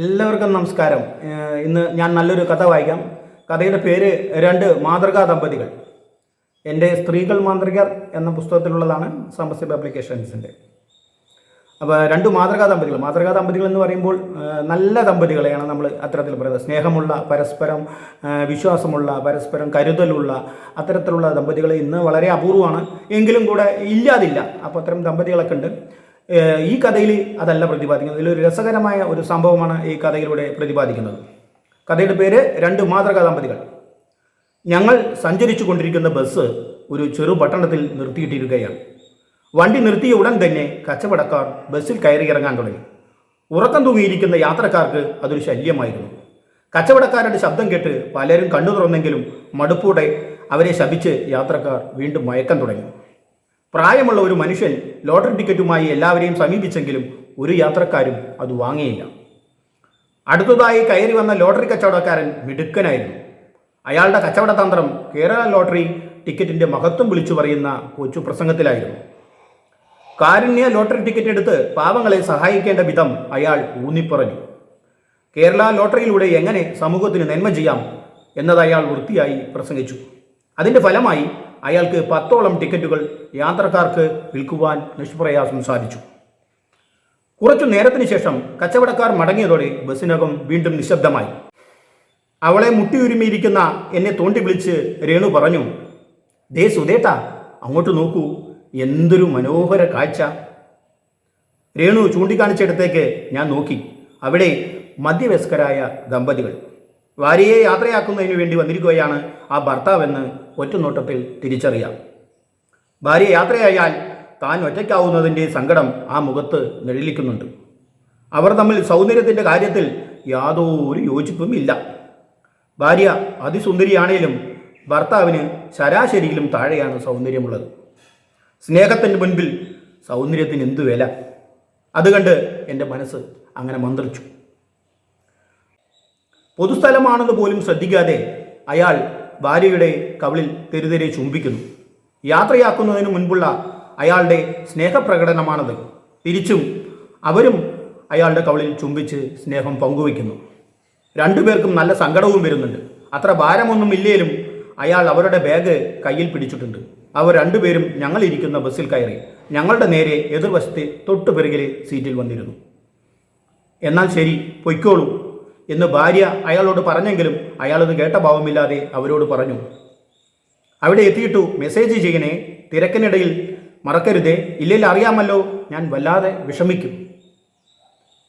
എല്ലാവർക്കും നമസ്കാരം. ഇന്ന് ഞാൻ നല്ലൊരു കഥ വായിക്കാം. കഥയുടെ പേര് രണ്ട് മാതൃകാ ദമ്പതികൾ. എൻ്റെ സ്ത്രീകൾ മാന്ത്രികർ എന്ന പുസ്തകത്തിലുള്ളതാണ് സമസ്യ പബ്ലിക്കേഷൻസിൻ്റെ. അപ്പോൾ രണ്ട് മാതൃകാ ദമ്പതികൾ എന്ന് പറയുമ്പോൾ നല്ല ദമ്പതികളെയാണ് നമ്മൾ അത്തരത്തിൽ പറയുന്നത്. സ്നേഹമുള്ള, പരസ്പരം വിശ്വാസമുള്ള, പരസ്പരം കരുതലുള്ള അത്തരത്തിലുള്ള ദമ്പതികൾ ഇന്ന് വളരെ അപൂർവമാണ്. എങ്കിലും കൂടെ ഇല്ലാതില്ല. അപ്പോൾ അത്തരം ദമ്പതികളൊക്കെ ഉണ്ട്. ഈ കഥയിൽ അതല്ല പ്രതിപാദിക്കുന്നത്. ഇതിലൊരു രസകരമായ ഒരു സംഭവമാണ് ഈ കഥയിലൂടെ പ്രതിപാദിക്കുന്നത്. കഥയുടെ പേര് രണ്ട് മാതൃകാ ദമ്പതികൾ. ഞങ്ങൾ സഞ്ചരിച്ചു കൊണ്ടിരിക്കുന്ന ബസ് ഒരു ചെറു പട്ടണത്തിൽ നിർത്തിയിട്ടിരിക്കുകയാണ്. വണ്ടി നിർത്തിയ ഉടൻ തന്നെ കച്ചവടക്കാർ ബസ്സിൽ കയറി ഇറങ്ങാൻ തുടങ്ങി. ഉറക്കം തൂങ്ങിയിരിക്കുന്ന യാത്രക്കാർക്ക് അതൊരു ശല്യമായിരുന്നു. കച്ചവടക്കാരുടെ ശബ്ദം കേട്ട് പലരും കണ്ണു തുറന്നെങ്കിലും മടുപ്പോടെ അവരെ ശപിച്ച് യാത്രക്കാർ വീണ്ടും മയക്കം തുടങ്ങി. പ്രായമുള്ള ഒരു മനുഷ്യൻ ലോട്ടറി ടിക്കറ്റുമായി എല്ലാവരെയും സമീപിച്ചെങ്കിലും ഒരു യാത്രക്കാരും അത് വാങ്ങിയില്ല. അടുത്തതായി കയറി വന്ന ലോട്ടറി കച്ചവടക്കാരൻ മിടുക്കനായിരുന്നു. അയാളുടെ കച്ചവട തന്ത്രം കേരള ലോട്ടറി ടിക്കറ്റിൻ്റെ മഹത്വം വിളിച്ചു പറയുന്ന കൊച്ചു പ്രസംഗത്തിലായിരുന്നു. കാരുണ്യ ലോട്ടറി ടിക്കറ്റ് എടുത്ത് പാവങ്ങളെ സഹായിക്കേണ്ട വിധം അയാൾ ഊന്നിപ്പറഞ്ഞു. കേരള ലോട്ടറിയിലൂടെ എങ്ങനെ സമൂഹത്തിന് നന്മ ചെയ്യാം എന്നത് അയാൾ വൃത്തിയായി പ്രസംഗിച്ചു. അതിൻ്റെ ഫലമായി അയാൾക്ക് 10ഓളം ടിക്കറ്റുകൾ യാത്രക്കാർക്ക് വിൽക്കുവാൻ നിഷ്പ്രയാസം സാധിച്ചു. കുറച്ചു നേരത്തിന് ശേഷം കച്ചവടക്കാർ മടങ്ങിയതോടെ ബസ്സിനകം വീണ്ടും നിശബ്ദമായി. അവളെ മുട്ടിയുരുമിയിരിക്കുന്ന എന്നെ തോണ്ടി വിളിച്ച് രേണു പറഞ്ഞു, ദേ സുധേട്ടാ, അങ്ങോട്ട് നോക്കൂ, എന്തൊരു മനോഹര കാഴ്ച. രേണു ചൂണ്ടിക്കാണിച്ചിടത്തേക്ക് ഞാൻ നോക്കി. അവിടെ മധ്യവയസ്കരായ ദമ്പതികൾ. ഭാര്യയെ യാത്രയാക്കുന്നതിന് വേണ്ടി വന്നിരിക്കുകയാണ് ആ ഭർത്താവെന്ന് ഒറ്റനോട്ടത്തിൽ തിരിച്ചറിയാം. ഭാര്യ യാത്രയായാൽ താൻ ഒറ്റയ്ക്കാവുന്നതിൻ്റെ സങ്കടം ആ മുഖത്ത് നിഴലിക്കുന്നുണ്ട്. അവർ തമ്മിൽ സൗന്ദര്യത്തിൻ്റെ കാര്യത്തിൽ യാതൊരു യോജിപ്പും ഇല്ല. ഭാര്യ അതിസുന്ദരിയാണേലും ഭർത്താവിന് ശരാശരിയിലും താഴെയാണ് സൗന്ദര്യമുള്ളത്. സ്നേഹത്തിൻ്റെ മുൻപിൽ സൗന്ദര്യത്തിന് എന്തു വില? അതുകണ്ട് എൻ്റെ മനസ്സ് അങ്ങനെ മന്ത്രിച്ചു. പൊതുസ്ഥലമാണെന്ന് പോലും ശ്രദ്ധിക്കാതെ അയാൾ ഭാര്യയുടെ കവിളിൽ തെരുതെരെ ചുംബിക്കുന്നു. യാത്രയാക്കുന്നതിന് മുൻപുള്ള അയാളുടെ സ്നേഹപ്രകടനമാണത്. തിരിച്ചും അവരും അയാളുടെ കവിളിൽ ചുംബിച്ച് സ്നേഹം പങ്കുവയ്ക്കുന്നു. രണ്ടുപേർക്കും നല്ല സങ്കടവും വരുന്നുണ്ട്. അത്ര ഭാരമൊന്നും ഇല്ലേലും അയാൾ അവരുടെ ബാഗ് കയ്യിൽ പിടിച്ചിട്ടുണ്ട്. അവർ രണ്ടുപേരും ഞങ്ങളിരിക്കുന്ന ബസ്സിൽ കയറി ഞങ്ങളുടെ നേരെ എതിർവശത്തെ തൊട്ടുപിറകിലെ സീറ്റിൽ വന്നിരുന്നു. എന്നാൽ ശരി, പൊയ്ക്കോളൂ എന്ന് ഭാര്യ അയാളോട് പറഞ്ഞെങ്കിലും അയാളത് കേട്ട ഭാവമില്ലാതെ അവരോട് പറഞ്ഞു, അവിടെ എത്തിയിട്ടു മെസ്സേജ് ചെയ്യണേ, തിരക്കിനിടയിൽ മറക്കരുതേ, ഇല്ലെങ്കിൽ അറിയാമല്ലോ ഞാൻ വല്ലാതെ വിഷമിക്കും.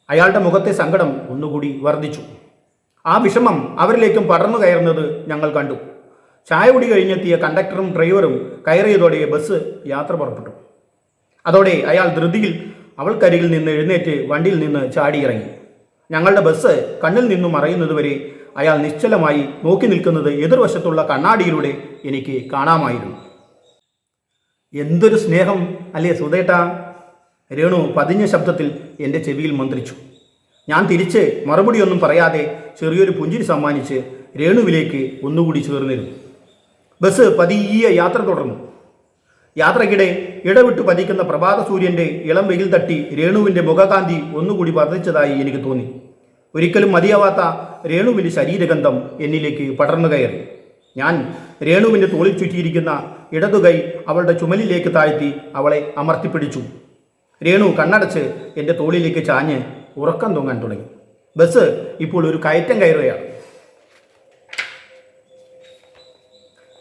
അയാളുടെ മുഖത്തെ സങ്കടം ഒന്നുകൂടി വർദ്ധിച്ചു. ആ വിഷമം അവരിലേക്കും പടർന്നു കയറുന്നത് ഞങ്ങൾ കണ്ടു. ചായ കുടി കഴിഞ്ഞെത്തിയ കണ്ടക്ടറും ഡ്രൈവറും കയറിയതോടെ ബസ് യാത്ര പുറപ്പെട്ടു. അതോടെ അയാൾ ധൃതിയിൽ അവൾക്കരികിൽ നിന്ന് എഴുന്നേറ്റ് വണ്ടിയിൽ നിന്ന് ചാടിയിറങ്ങി. ഞങ്ങളുടെ ബസ് കണ്ണിൽ നിന്നും മറയുന്നതുവരെ അയാൾ നിശ്ചലമായി നോക്കി നിൽക്കുന്നത് എതിർവശത്തുള്ള കണ്ണാടിയിലൂടെ എനിക്ക് കാണാമായിരുന്നു. എന്തൊരു സ്നേഹം അല്ലേ സുധേട്ടാ? രേണു പതിഞ്ഞ ശബ്ദത്തിൽ എൻ്റെ ചെവിയിൽ മന്ത്രിച്ചു. ഞാൻ തിരിച്ച് മറുപടിയൊന്നും പറയാതെ ചെറിയൊരു പുഞ്ചിരി സമ്മാനിച്ച് രേണുവിലേക്ക് ഒന്നുകൂടി ചേർന്നിരുന്നു. ബസ് പതിയെ യാത്ര തുടർന്നു. യാത്രയ്ക്കിടെ ഇടവിട്ട് പതിക്കുന്ന പ്രഭാത സൂര്യൻ്റെ ഇളം വെയിൽ തട്ടി രേണുവിൻ്റെ മുഖകാന്തി ഒന്നുകൂടി വർദ്ധിച്ചതായി എനിക്ക് തോന്നി. ഒരിക്കലും മതിയാവാത്ത രേണുവിൻ്റെ ശരീരഗന്ധം എന്നിലേക്ക് പടർന്നു കയറി. ഞാൻ രേണുവിൻ്റെ തോളിൽ ചുറ്റിയിരിക്കുന്ന ഇടതുകൈ അവളുടെ ചുമലിലേക്ക് താഴ്ത്തി അവളെ അമർത്തിപ്പിടിച്ചു. രേണു കണ്ണടച്ച് എൻ്റെ തോളിലേക്ക് ചാഞ്ഞ് ഉറക്കം തൂങ്ങാൻ തുടങ്ങി. ബസ് ഇപ്പോൾ ഒരു കയറ്റം കയറുകയാണ്.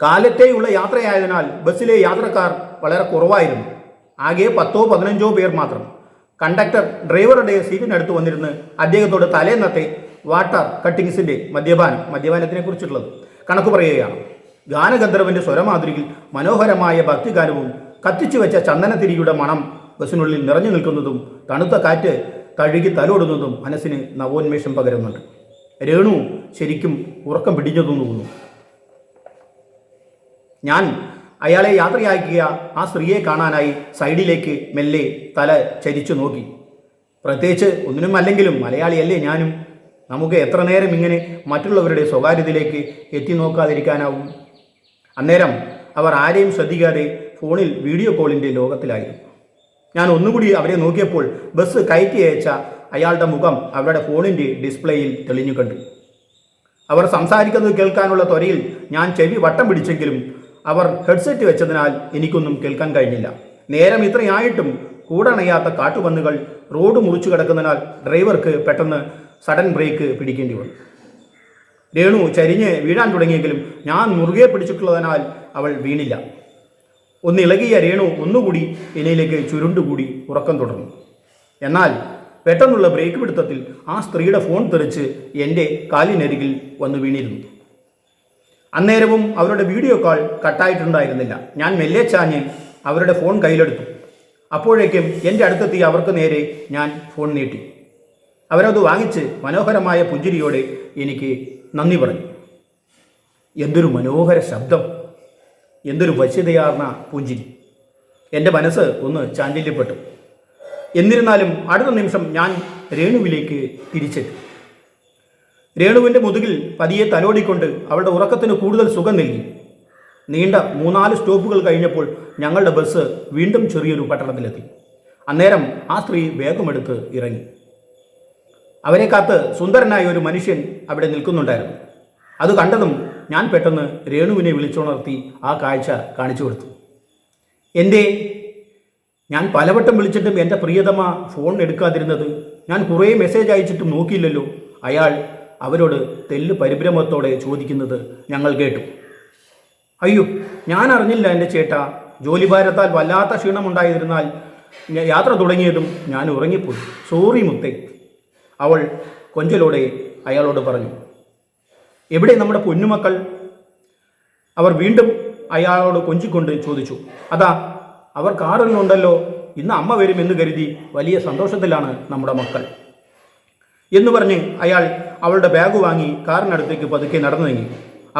കാലത്തെയുള്ള യാത്രയായതിനാൽ ബസ്സിലെ യാത്രക്കാർ വളരെ കുറവായിരുന്നു. ആകെ 10-15 പേർ മാത്രം. കണ്ടക്ടർ ഡ്രൈവറുടെ സീറ്റിനടുത്ത് വന്നിരുന്ന് അദ്ദേഹത്തോട് തലേന്നത്തെ വാട്ടർ കട്ടിങ്സിൻ്റെ മദ്യപാനത്തിനെ കുറിച്ചുള്ളത് കണക്ക് പറയുകയാണ്. ഗാനഗന്ധർവൻ്റെ സ്വരമാധുരിയിൽ മനോഹരമായ ഭക്തിഗാനവും കത്തിച്ചു വെച്ച ചന്ദനത്തിരിയുടെ മണം ബസ്സിനുള്ളിൽ നിറഞ്ഞു നിൽക്കുന്നതും തണുത്ത കാറ്റ് തഴുകി തലോടുന്നതും മനസ്സിന് നവോന്മേഷം പകരുന്നുണ്ട്. രേണു ശരിക്കും ഉറക്കം പിടിഞ്ഞു തോന്നുന്നു. ഞാൻ അയാളെ യാത്രയാക്കിയ ആ സ്ത്രീയെ കാണാനായി സൈഡിലേക്ക് മെല്ലെ തല ചരിച്ചു നോക്കി. പ്രത്യേകിച്ച് ഒന്നിനും അല്ലെങ്കിലും മലയാളിയല്ലേ ഞാനും. നമുക്ക് എത്ര നേരം ഇങ്ങനെ മറ്റുള്ളവരുടെ സ്വകാര്യതയിലേക്ക് എത്തി നോക്കാതിരിക്കാനാവും? അന്നേരം അവർ ആരെയും ശ്രദ്ധിക്കാതെ ഫോണിൽ വീഡിയോ കോളിൻ്റെ ലോകത്തിലായിരുന്നു. ഞാൻ ഒന്നുകൂടി അവരെ നോക്കിയപ്പോൾ ബസ് കയറ്റി അയച്ച അയാളുടെ മുഖം അവരുടെ ഫോണിൻ്റെ ഡിസ്പ്ലേയിൽ തെളിഞ്ഞു കണ്ടു. അവർ സംസാരിക്കുന്നത് കേൾക്കാനുള്ള ത്വരയിൽ ഞാൻ ചെവി വട്ടം പിടിച്ചെങ്കിലും അവർ ഹെഡ്സെറ്റ് വെച്ചതിനാൽ എനിക്കൊന്നും കേൾക്കാൻ കഴിഞ്ഞില്ല. നേരം ഇത്രയായിട്ടും കൂടണയാത്ത കാട്ടുപന്നുകൾ റോഡ് മുറിച്ചു കിടക്കുന്നതിനാൽ ഡ്രൈവർക്ക് പെട്ടെന്ന് സഡൻ ബ്രേക്ക് പിടിക്കേണ്ടി വന്നു. രേണു ചരിഞ്ഞ് വീഴാൻ തുടങ്ങിയെങ്കിലും ഞാൻ മുറുകെ പിടിച്ചിട്ടുള്ളതിനാൽ അവൾ വീണില്ല. ഒന്നിളകിയ രേണു ഒന്നുകൂടി എന്നിലേക്ക് ചുരുണ്ടുകൂടി ഉറക്കം തുടർന്നു. എന്നാൽ പെട്ടെന്നുള്ള ബ്രേക്ക് പിടുത്തത്തിൽ ആ സ്ത്രീയുടെ ഫോൺ തെറിച്ച് എൻ്റെ കാലിനരികിൽ വന്നു വീണിരുന്നു. അന്നേരവും അവരുടെ വീഡിയോ കോൾ കട്ടായിട്ടുണ്ടായിരുന്നില്ല. ഞാൻ മെല്ലെ ചാഞ്ഞ് അവരുടെ ഫോൺ കയ്യിലെടുത്തു. അപ്പോഴേക്കും എൻ്റെ അടുത്തെത്തിയ അവർക്ക് നേരെ ഞാൻ ഫോൺ നീട്ടി. അവരത് വാങ്ങിച്ച് മനോഹരമായ പുഞ്ചിരിയോടെ എനിക്ക് നന്ദി പറഞ്ഞു. എന്തൊരു മനോഹര ശബ്ദം, എന്തൊരു വശ്യതയാർന്ന പുഞ്ചിരി. എൻ്റെ മനസ്സ് ഒന്ന് ചാഞ്ചല്യപ്പെട്ടു. എന്നിരുന്നാലും അടുത്ത നിമിഷം ഞാൻ രേണുവിലേക്ക് തിരിച്ചെത്തി. രേണുവിൻ്റെ മുതുകിൽ പതിയെ തലോടിക്കൊണ്ട് അവളുടെ ഉറക്കത്തിന് കൂടുതൽ സുഖം നൽകി. നീണ്ട 3-4 സ്റ്റോപ്പുകൾ കഴിഞ്ഞപ്പോൾ ഞങ്ങളുടെ ബസ് വീണ്ടും ചെറിയൊരു പട്ടണത്തിലെത്തി. അന്നേരം ആ സ്ത്രീ വേഗമെടുത്ത് ഇറങ്ങി. അവരെ കാത്ത് സുന്ദരനായ ഒരു മനുഷ്യൻ അവിടെ നിൽക്കുന്നുണ്ടായിരുന്നു. അത് കണ്ടതും ഞാൻ പെട്ടെന്ന് രേണുവിനെ വിളിച്ചുണർത്തി ആ കാഴ്ച കാണിച്ചു കൊടുത്തു. ഞാൻ പലവട്ടം വിളിച്ചിട്ടും എൻ്റെ പ്രിയതമ ഫോൺ എടുക്കാതിരുന്നത്, ഞാൻ കുറേ മെസ്സേജ് അയച്ചിട്ടും നോക്കിയില്ലല്ലോ, അയാൾ അവരോട് തെല്ല് പരിഭ്രമത്തോടെ ചോദിക്കുന്നത് ഞങ്ങൾ കേട്ടു. അയ്യോ, ഞാൻ അറിഞ്ഞില്ല എൻ്റെ ചേട്ടാ. ജോലിഭാരത്താൽ വല്ലാത്ത ക്ഷീണമുണ്ടായിരുന്നാൽ യാത്ര തുടങ്ങിയതും ഞാൻ ഉറങ്ങിപ്പോയി. സോറി മുത്തേ, അവൾ കൊഞ്ചലോടെ അയാളോട് പറഞ്ഞു. എവിടെ നമ്മുടെ പൊന്നുമക്കൾ? അവർ വീണ്ടും അയാളോട് കൊഞ്ചിക്കൊണ്ട് ചോദിച്ചു. അതാ അവർ കാറിലുണ്ടല്ലോ, ഇന്ന് അമ്മ വരുമെന്ന് കരുതി വലിയ സന്തോഷത്തിലാണ് നമ്മുടെ മക്കൾ എന്ന് പറഞ്ഞ് അയാൾ അവളുടെ ബാഗ് വാങ്ങി കാറിനടുത്തേക്ക് പതുക്കെ നടന്നു നീങ്ങി.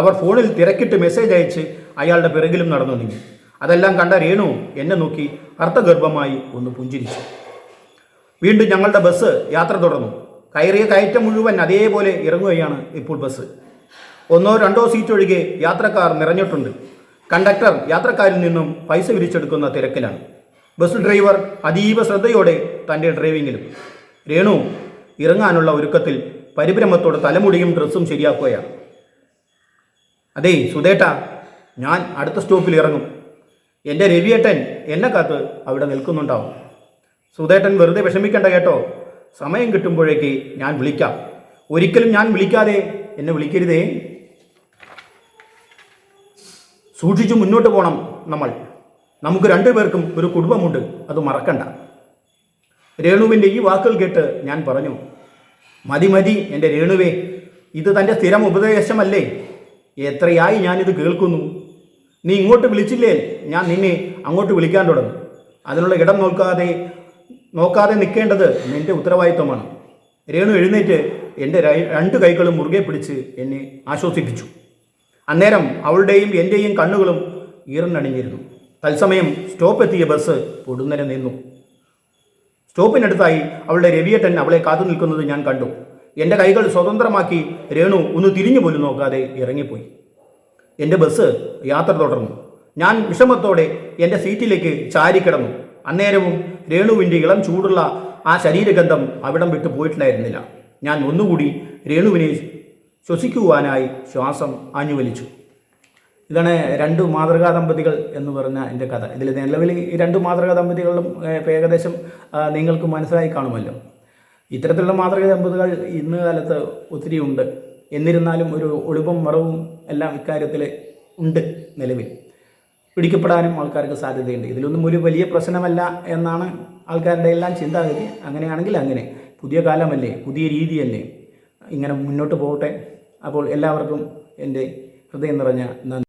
അവർ ഫോണിൽ തിരക്കിട്ട് മെസ്സേജ് അയച്ച് അയാളുടെ പിറകിലും നടന്നു നീങ്ങി. അതെല്ലാം കണ്ട രേണു എന്നെ നോക്കി അർത്ഥഗർഭമായി ഒന്ന് പുഞ്ചിരിച്ചു. വീണ്ടും ഞങ്ങളുടെ ബസ് യാത്ര തുടർന്നു. കയറിയ കയറ്റം മുഴുവൻ അതേപോലെ ഇറങ്ങുകയാണ് ഇപ്പോൾ ബസ്. 1-2 സീറ്റ് ഒഴികെ യാത്രക്കാർ നിറഞ്ഞിട്ടുണ്ട്. കണ്ടക്ടർ യാത്രക്കാരിൽ നിന്നും പൈസ വിരിച്ചെടുക്കുന്ന തിരക്കിലാണ്. ബസ് ഡ്രൈവർ അതീവ ശ്രദ്ധയോടെ തൻ്റെ ഡ്രൈവിങ്ങിലും. രേണു ഇറങ്ങാനുള്ള ഒരുക്കത്തിൽ പരിഭ്രമത്തോടെ തലമുടിയും ഡ്രസ്സും ശരിയാക്കുകയാണ്. അതേ സുധേട്ട, ഞാൻ അടുത്ത സ്റ്റോപ്പിൽ ഇറങ്ങും. എൻ്റെ രവിയേട്ടൻ എന്നെ കാത്ത് അവിടെ നിൽക്കുന്നുണ്ടാവും. സുധേട്ടൻ വെറുതെ വിഷമിക്കണ്ട കേട്ടോ. സമയം കിട്ടുമ്പോഴേക്ക് ഞാൻ വിളിക്കാം. ഒരിക്കലും ഞാൻ വിളിക്കാതെ എന്നെ വിളിക്കരുതേ. സൂക്ഷിച്ചു മുന്നോട്ട് പോകണം നമ്മൾ. നമുക്ക് 2 പേർക്കും ഒരു കുടുംബമുണ്ട്, അത് മറക്കണ്ട. രേണുവിൻ്റെ ഈ വാക്കുകൾ കേട്ട് ഞാൻ പറഞ്ഞു, മതി എൻ്റെ രേണുവേ, ഇത് തൻ്റെ സ്ഥിരം ഉപദേശമല്ലേ? എത്രയായി ഞാനിത് കേൾക്കുന്നു. നീ ഇങ്ങോട്ട് വിളിച്ചില്ലേ, ഞാൻ നിന്നെ അങ്ങോട്ട് വിളിക്കാൻ തുടങ്ങും. അതിനുള്ള ഇടം നോക്കാതെ നിൽക്കേണ്ടത് നിൻ്റെ ഉത്തരവാദിത്വമാണ്. രേണു എഴുന്നേറ്റ് എൻ്റെ 2 കൈകളും മുറുകെ പിടിച്ച് എന്നെ ആശ്വസിപ്പിച്ചു. അന്നേരം അവളുടെയും എൻ്റെയും കണ്ണുകളും ഈറനണിഞ്ഞിരുന്നു. തത്സമയം സ്റ്റോപ്പ് എത്തിയ ബസ് പൊടുന്നനെ നിന്നു. സ്റ്റോപ്പിനടുത്തായി അവളുടെ രവിയേട്ടൻ അവളെ കാത്തു നിൽക്കുന്നത് ഞാൻ കണ്ടു. എൻ്റെ കൈകൾ സ്വതന്ത്രമാക്കി രേണു ഒന്ന് തിരിഞ്ഞു പോലും നോക്കാതെ ഇറങ്ങിപ്പോയി. എൻ്റെ ബസ് യാത്ര തുടർന്നു. ഞാൻ വിഷമത്തോടെ എൻ്റെ സീറ്റിലേക്ക് ചാരിക്കിടന്നു. അന്നേരവും രേണുവിൻ്റെ ഇളം ചൂടുള്ള ആ ശരീരഗന്ധം അവിടം വിട്ടു പോയിട്ടുണ്ടായിരുന്നില്ല. ഞാൻ ഒന്നുകൂടി രേണുവിനെ ശ്വസിക്കുവാനായി ശ്വാസം ആഞ്ഞുവലിച്ചു. ഇതാണ് 2 മാതൃകാ ദമ്പതികൾ എന്ന് പറഞ്ഞ എൻ്റെ കഥ. ഇതിൽ നിലവിൽ ഈ 2 മാതൃകാ ദമ്പതികളും ഏകദേശം നിങ്ങൾക്ക് മനസ്സിലായി കാണുമല്ലോ. ഇത്തരത്തിലുള്ള മാതൃകാ ദമ്പതികൾ ഇന്ന് കാലത്ത് ഒത്തിരി ഉണ്ട്. എന്നിരുന്നാലും ഒരു ഒളിവും മറവും എല്ലാം ഇക്കാര്യത്തിൽ ഉണ്ട്. നിലവിൽ പിടിക്കപ്പെടാനും ആൾക്കാർക്ക് സാധ്യതയുണ്ട്. ഇതിലൊന്നും ഒരു വലിയ പ്രശ്നമല്ല എന്നാണ് ആൾക്കാരുടെ എല്ലാം ചിന്താഗതി. അങ്ങനെയാണെങ്കിൽ അങ്ങനെ, പുതിയ കാലമല്ലേ, പുതിയ രീതിയല്ലേ, ഇങ്ങനെ മുന്നോട്ട് പോകട്ടെ. അപ്പോൾ എല്ലാവർക്കും എൻ്റെ ഹൃദയം നിറഞ്ഞ നന്ദി.